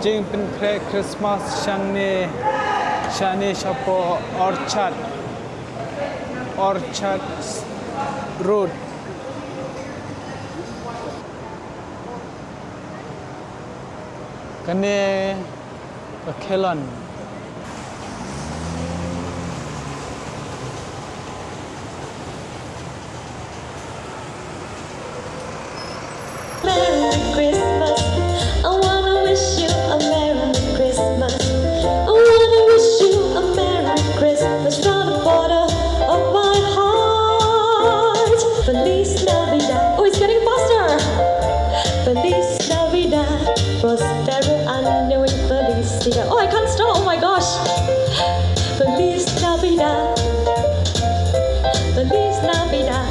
Jing pen Christmas shani hapoh Orchad Road. Kane Kelon. Merry Christmas. I wanna wish you a Merry Christmas. I wanna wish you a Merry Christmas from the bottom of my heart. Feliz Navidad. Oh, it's getting faster. Feliz Navidad. Prospero año y felicidad. Oh, I can't stop. Oh my gosh. Feliz Navidad. Feliz Navidad.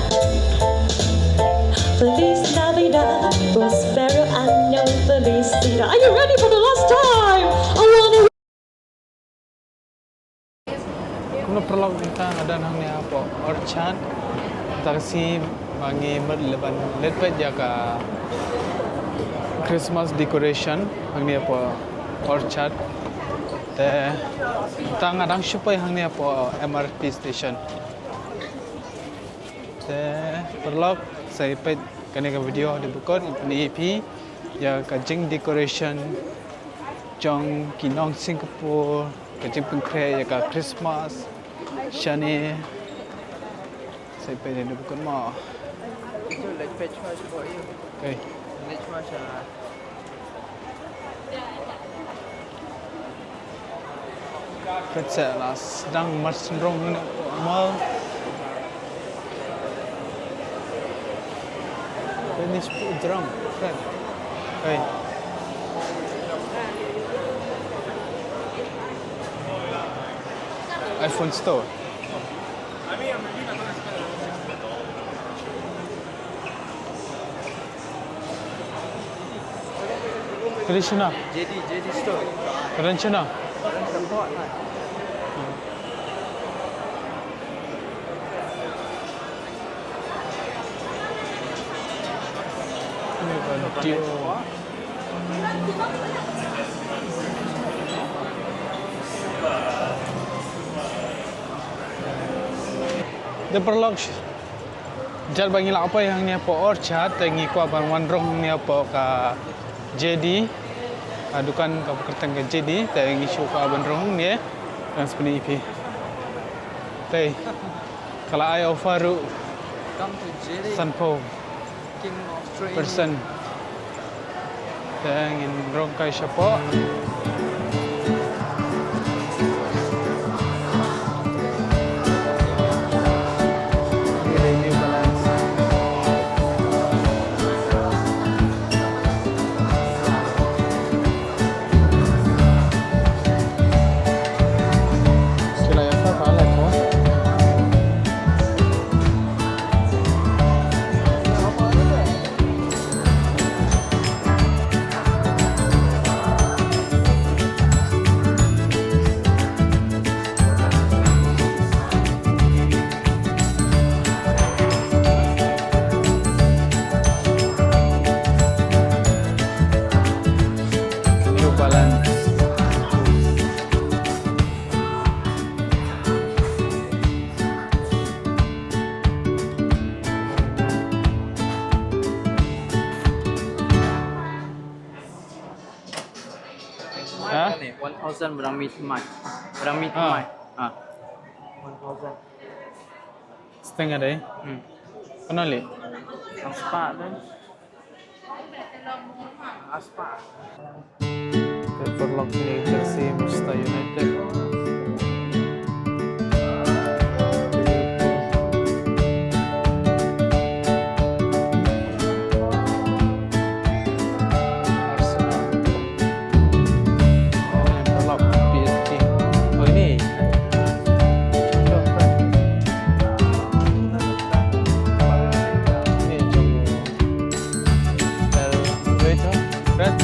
Feliz Navidad, prospero año y felicidad. Are you ready for the last time? I wanna. Kuno perlu kita ada nang ni hapoh Orchad. Taksi bangi berleban lepet jaga Christmas decoration hang ni hapoh Orchad. Te tang adang supaya hang ni hapoh MRT station. Te perlu saya peit kena ke video di bukot ini EP ya kajing decoration jong kinong Singapore kajing pengkre ya ka Christmas shani saya peit di bukot mo. So let's fetch first for you. Okay. Let's watch Kecil lah sedang mersendrong ni mal. Ini 10 drum, friend. Hey. iPhone store. Krishna. JD store. Rencana. Support lah. Video. Dia perlu jal bagi lah apa yang ni apa Orchard tengi ku abang wandrong ni apa ka JD adukan ka pekerjaan ke JD tengi show ka abang rong ni yang sepenuh IP. Tei kalau ai offer Come to JD. sanpo King of Training. person ingin rong kai hapoh. Ha? 1000 berang meet mai. Berang meet mai. Ha. 1000. Setengah deh. Kenal le? Aspa dan. Aspa. Perlu ni Chelsea Manchester United. Red.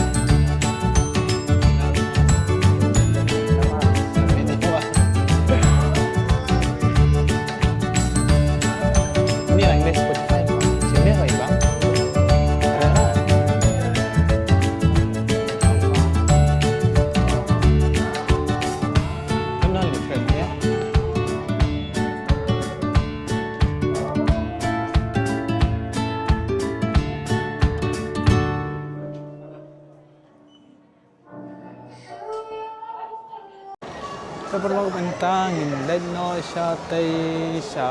perlu bentangin leit no sha tei sha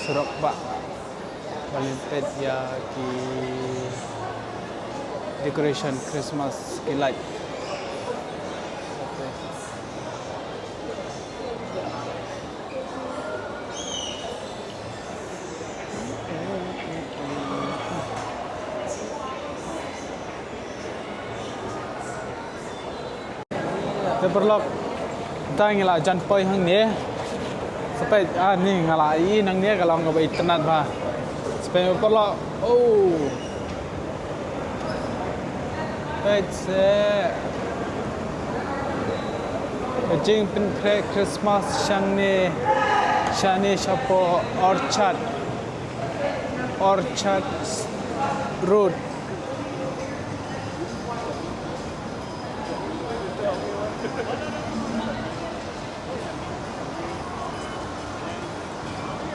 surok ba paling peit ya ki decoration Christmas ki light. Te perlu tang la jan poi hang ni sampai ni ngalai nang ni kalau ngau internet ba sampai perlu peit se jing pen Christmas shani hapoh Orchard Road.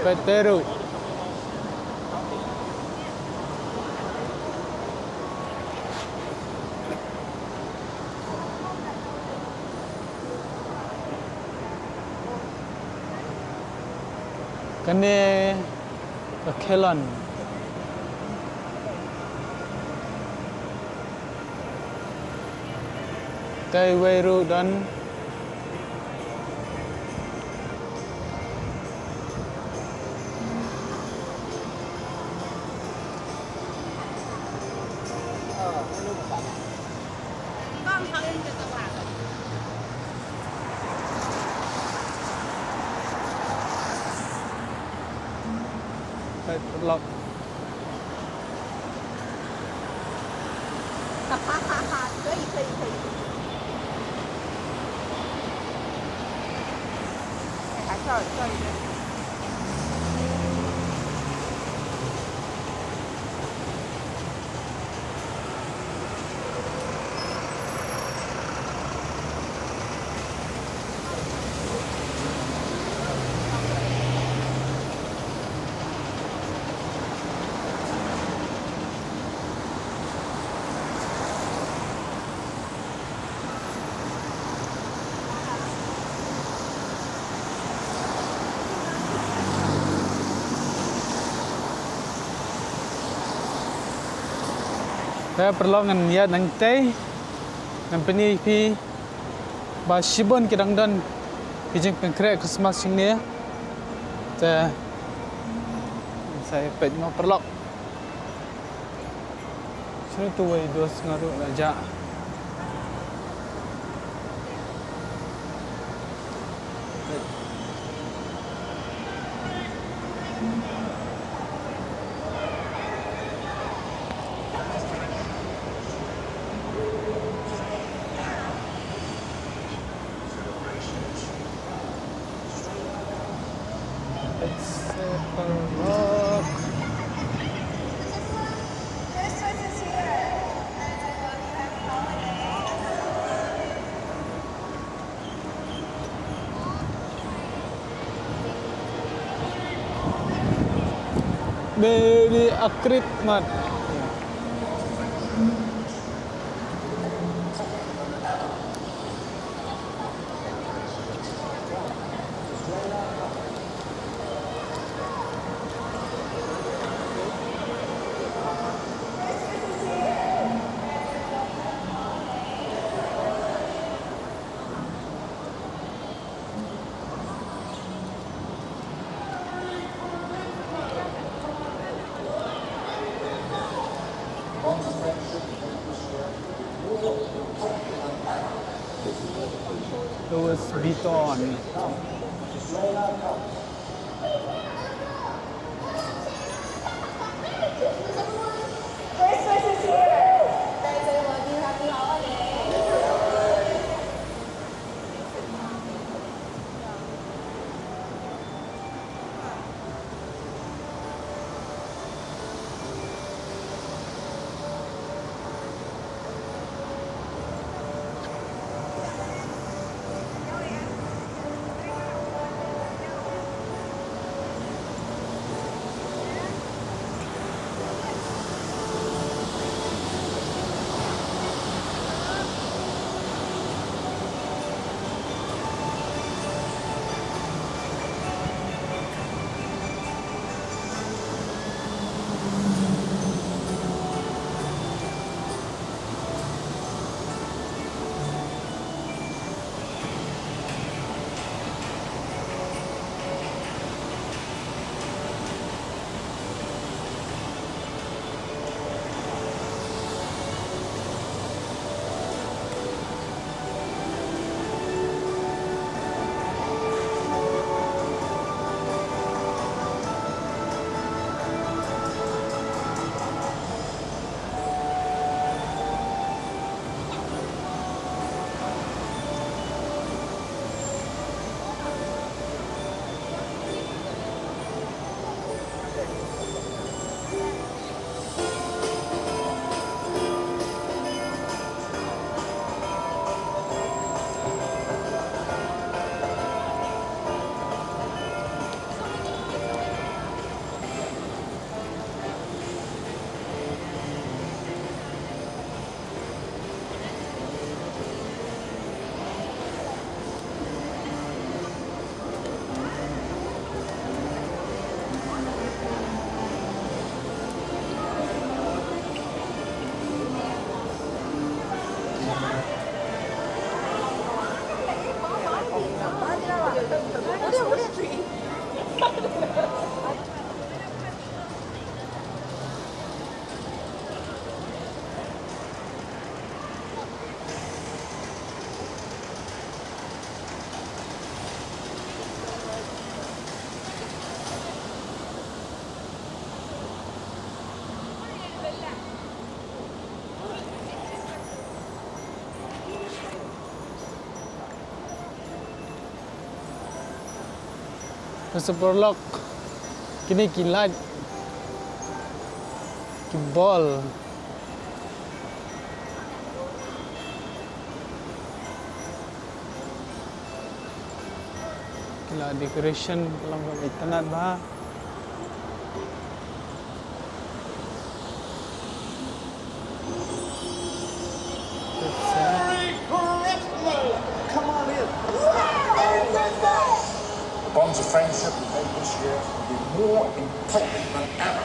Peteru. Kene kelon. Kai Wairu dan Lock. Saya perlu niat nanti company pi basibon kidang dan kijing pengkrek Christmas ini saya pet mau perlu sini tu way dos ngaruh aja. Very akrit mat. Louis Vuitton. Seperlok kini kilat kibol kila decoration dalam internet bah Bonds of friendship we made this year will be more important than ever.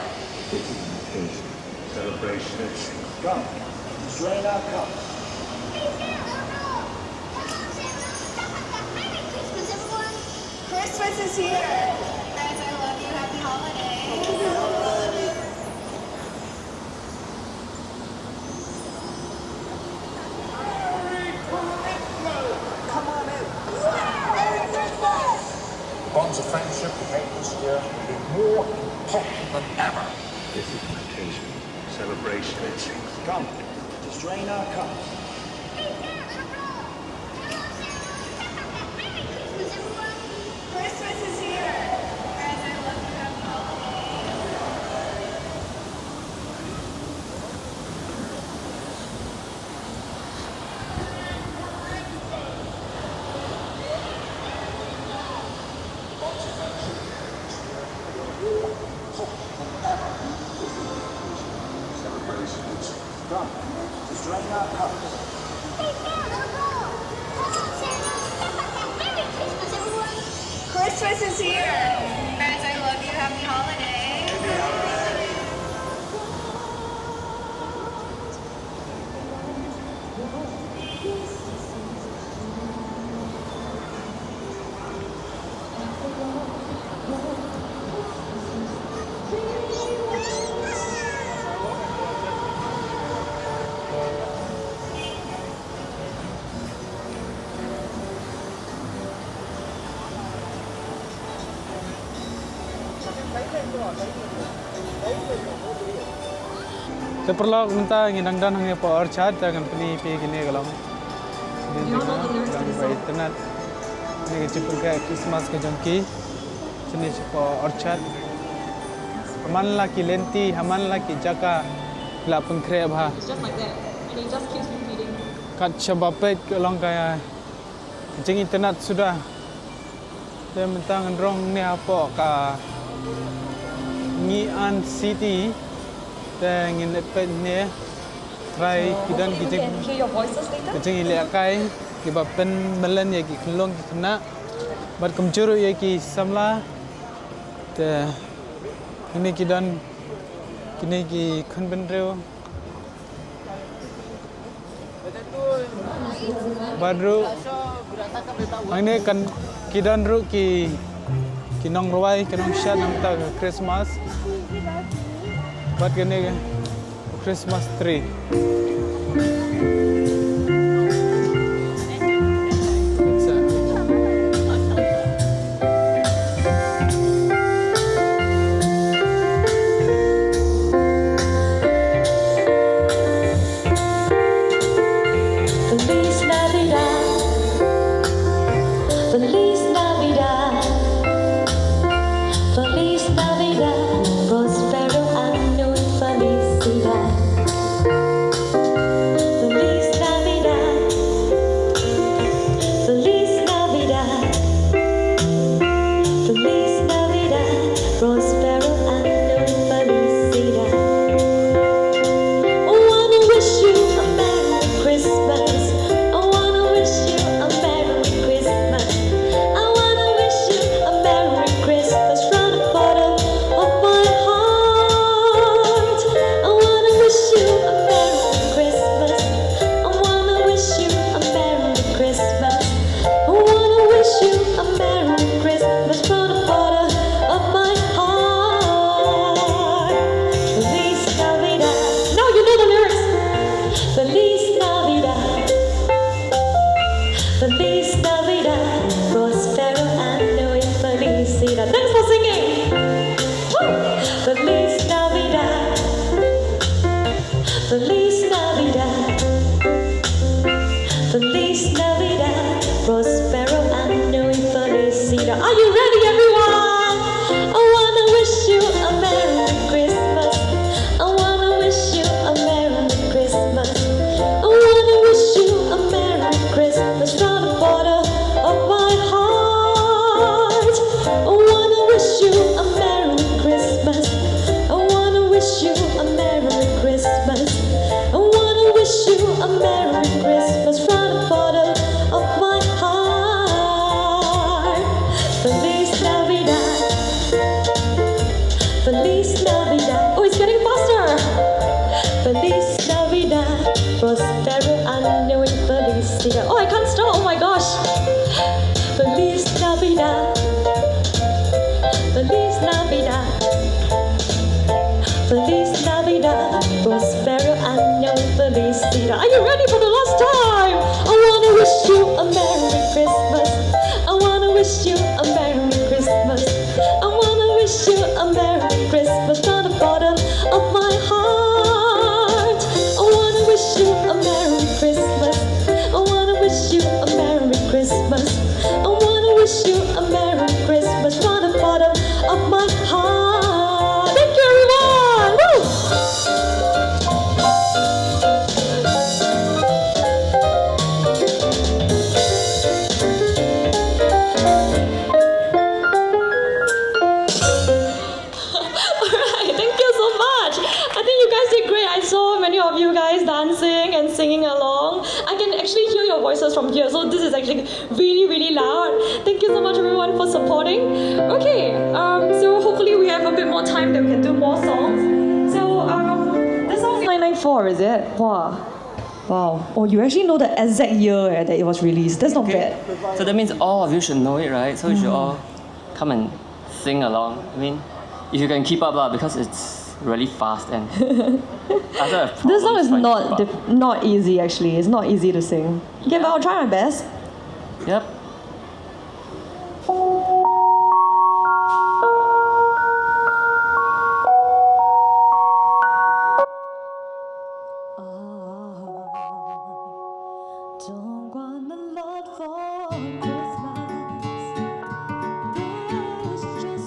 This is an occasion, celebration, it's come. Strain our cups. Christmas, everyone. Christmas is here. Guys, I love you. Happy holidays. Bonds of friendship we made this year will be more important than ever. This is an occasion, celebration, it's come. Strain our cups. Christmas, everyone. Christmas is here. Guys, I love you. Happy holidays. Celebration, it's come. Strain our cups. Christmas, everyone. Christmas is here. Guys, I love you. Happy holidays. Seperlok minta ngidang dan hanya po Orchad dengan peni pi gini kalau di internet ini kecil ke Christmas ke jangki sini po Orchad haman laki lenti haman laki jaka la pengkre bah It's just like that, and it just keeps repeating. kat sebapet ke long kaya jeng internet sudah dia minta ngendrong ni apa ka Ngian City dan ngin pet ni try kidan Hopefully kijeng you can hear your voices later. kijeng ilek kai ki ba pen melen ya ki kelong ki kena bat kumjuru ya ki samla te ini kidan kini ki khun ben reu baru ini kan kidan ru ki kinong ruai kinong shat nang ta Christmas buat kini Christmas tree That's it. Feliz Navidad, Feliz Navidad, Feliz Navidad, prospero año y felicidad. Feliz Navidad, Feliz Navidad, Feliz Navidad, prospero año y felicidad. I wanna wish you a Merry Christmas. I wanna wish you a Merry Christmas. I wanna wish you a Merry Christmas from the bottom of my heart. I wanna wish you a Merry Christmas. I wanna wish you a Merry Christmas. I wanna wish you a Merry Christmas from the bottom of my heart. Feliz Navidad. Now you know the lyrics. Feliz Navidad, Feliz Navidad, prospero año y felicidad. Thanks for singing. Woo! Feliz Navidad, Feliz Navidad, Feliz Navidad, prospero año y felicidad. Are you ready, everyone? Felicita. Oh, I can't stop. Oh my gosh. Feliz Navidad. Feliz Navidad. Feliz Navidad. Prospero año felicita. Are you ready for the last time? I wanna wish you a Merry Christmas. I wanna wish you a Merry Christmas. I wanna wish you a Merry Christmas from the bottom of my heart. I wanna wish you a Merry Christmas. I wanna wish you a Merry Christmas. I wanna wish you a Merry Christmas from the bottom of my heart. Thank you, everyone. Woo! Alright, thank you so much. I think you guys did great. I saw many of you guys dancing and singing along. I can actually hear your voices from here, so this is actually really, really loud. Thank you so much, everyone, for supporting. Okay, so hopefully we have a bit more time that we can do more songs. So this song is 994, is it? Wow. Oh, you actually know the exact year that it was released. That's not bad. So that means all of you should know it, right? So you should all come and sing along. I mean, if you can keep up, because it's really fast and This song is not easy actually. It's not easy to sing. Okay, but I'll try my best. Yep. Don't want a lot for Christmas. There's just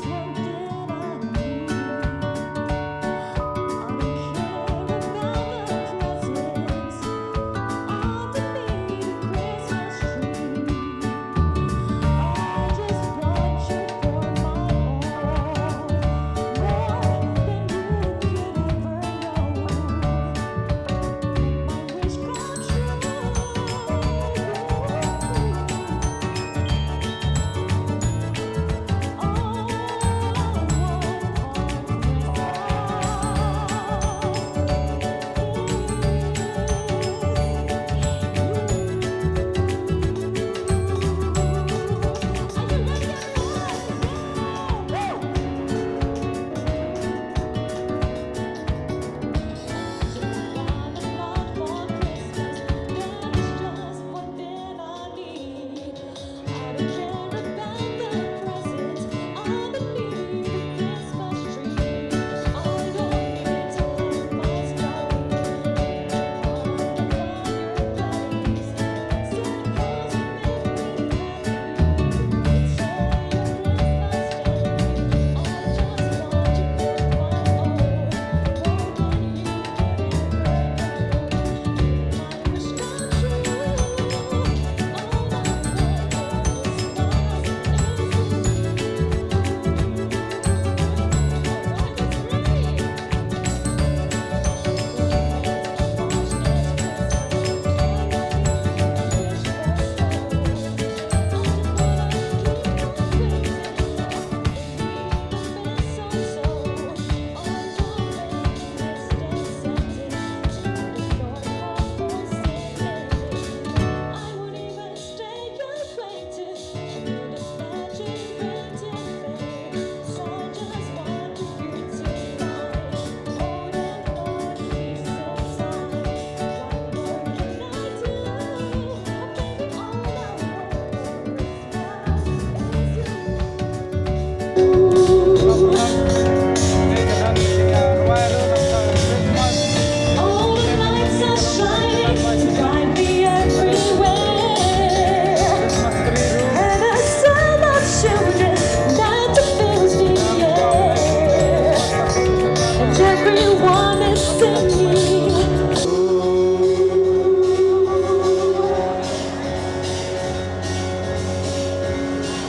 one thing I need. I don't care about the presents underneath the Christmas tree. I just want you for my own, more than you could ever know. My wish come true. All the lights are shining brightly everywhere, and a sound of children that fills the air, and everyone is singing.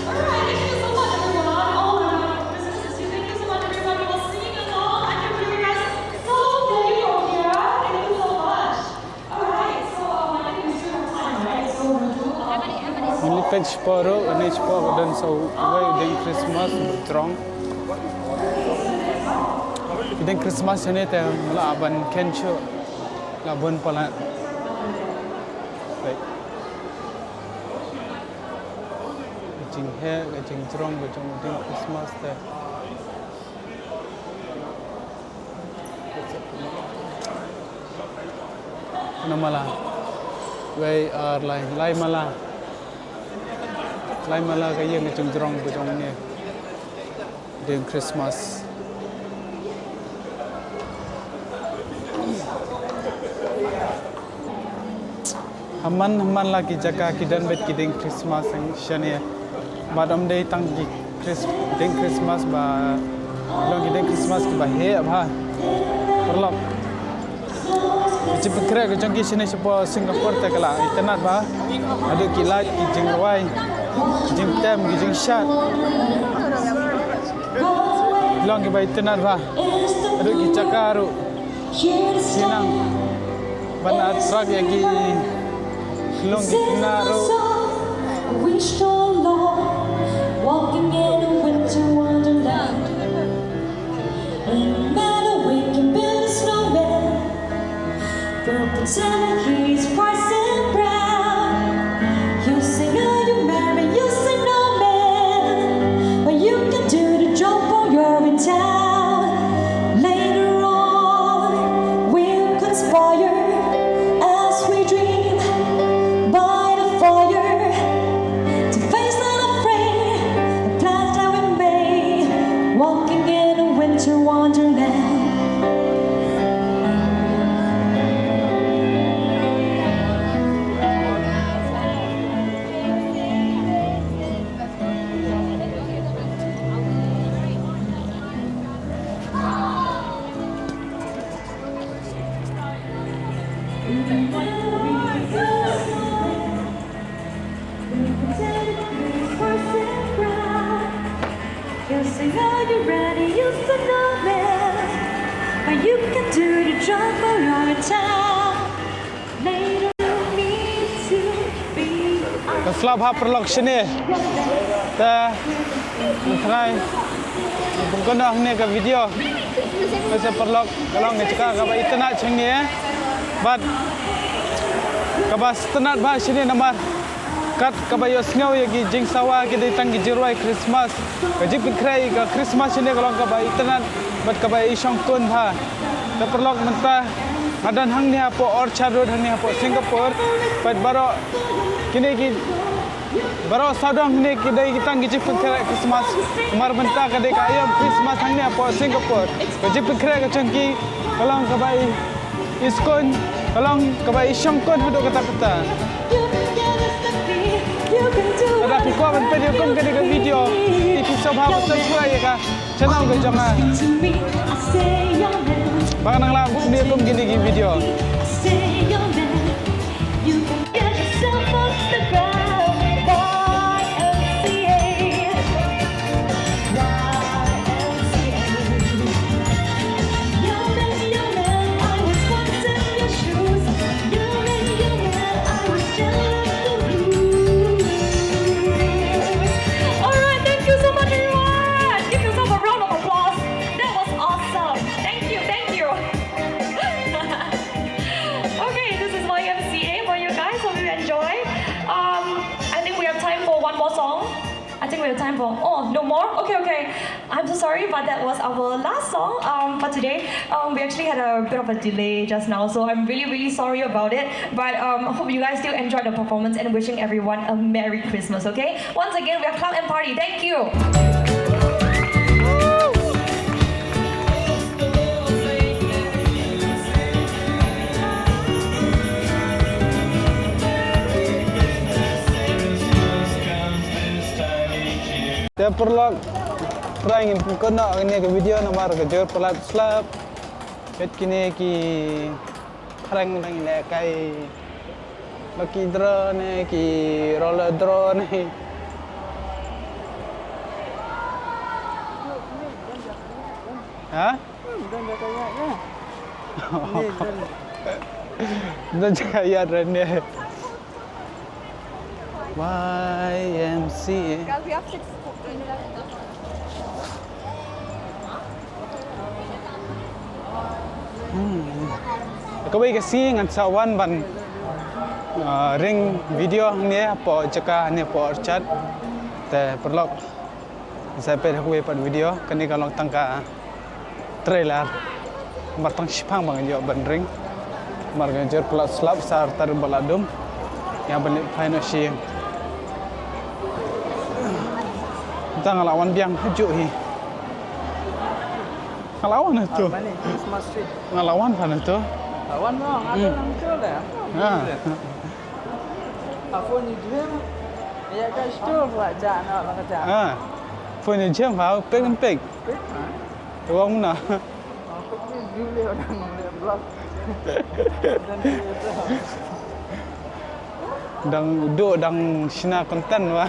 Alright, thank you so much, everyone. All the businesses, thank you so much, everybody, for singing along. I can hear you guys so clearly from here. Thank you so much. Alright, so I think we still have time, right? So we'll do Melipad separo, ini separo dan sauway dan Christmas berterong. Dan Christmas ini teh laban kencho, laban pala. Baik. jing he ke jing drong ke jong ding Christmas te namala we are lai mala ke yang ke jing drong ke jong ne ding Christmas Haman lagi jaga kidan bet kiding Christmas yang shania. Badam day tang ki ding Christmas ba long kiding Christmas ki ba he abha. Perlok. Jip kre ke jangki sini sepo Singapore te kala internet ba. Ada ki leit ki jing wai. Jing tem ki jing shat. Long ki ba internet ba. Ada ki cakaru. Sinang. Bana truck ki long naro Wished on Lord, walking in a winter wonderland. In a meadow we can build a snowman. We'll pretend he's Parson Brown. You say, are you married? You say no, man. But you can do the job while you're in town. Later on, we'll conspire as we dream by the fire to face unafraid the plans that we made, walking in a winter wonderland. You say, are you ready? You say, no, man. But you can do the job while you're in town. Later you need to be ke flap ha perlok sini. Ta try bukan dah ni ke video. Masa perlok kalau ngecaka ke ba internet chang ni but ke ba internet ba sini nomor kat ke ba yo sngaw ya gi jing sawa ke dei tang gi jirwai Christmas ke jip krai ke Christmas ni kalau ke ba internet but ke ba isong kun ha ta perlok mentah adan hang ni hapoh Orachad Road hang ni hapoh Singapore but baro kini ki baro sadang ni ki dei kita gi jip krai Christmas mar mentah ke dei ka ayam Christmas hang ni hapoh Singapore ke jip krai ke changki kalau ke ba iskon kalau ke ba isong kun hado kata-kata ada pikir apa video kom ke dengan video TV sabha subscribe ya ka channel ke jangan to me. I say your name. bang nang lang video kom gini gi video I say your name. You can get yourself off the ground. YMCA. Young man, I was once in your shoes. Young man, I was jealous of you. Alright, thank you so much, everyone. Give yourself a round of applause. That was awesome. Thank you, thank you. Okay, this is YMCA for you guys. Hope you enjoy. I think we have time for one more song. I think we have time for, no more? Okay. I'm so sorry, but that was our last song for today. We actually had a bit of a delay just now, so I'm really sorry about it. But I hope you guys still enjoyed the performance and wishing everyone a Merry Christmas, okay? Once again, we have Club and Party. Thank you. Dia perlu trying kena ini ke video nomor ke jor pelat slap bet kini ki kering nang ini kai lucky draw ni ki roller draw ni ha dan kaya rene YMCA Guys, we have 6 Kau bagi kasi ngan sawan ban ring video ni apa jaka ni apa Orchad แต่ประลอกใส่เป็นคุยปัดวิดีโอกันนี้กำลังตั้งกาเทรลเลอร์มาตั้งชิพังบางอย่างบันริงมากันเจอพลัดสลับสารตารุบลาดุมyang benih final siang. Kita ngelawan biang hujung ni. Ngelawan itu. Mana Christmas Street? Ngelawan kan itu. Lawan dong, ada yang betul dah. Ha. Apa ni dia? Ya kan store buat jak nak lah kerja. Ha. Punya jam kau pek pek. Uang mana? Aku ni boleh orang boleh blog. Dan itu. Dang duduk dang sina konten wah.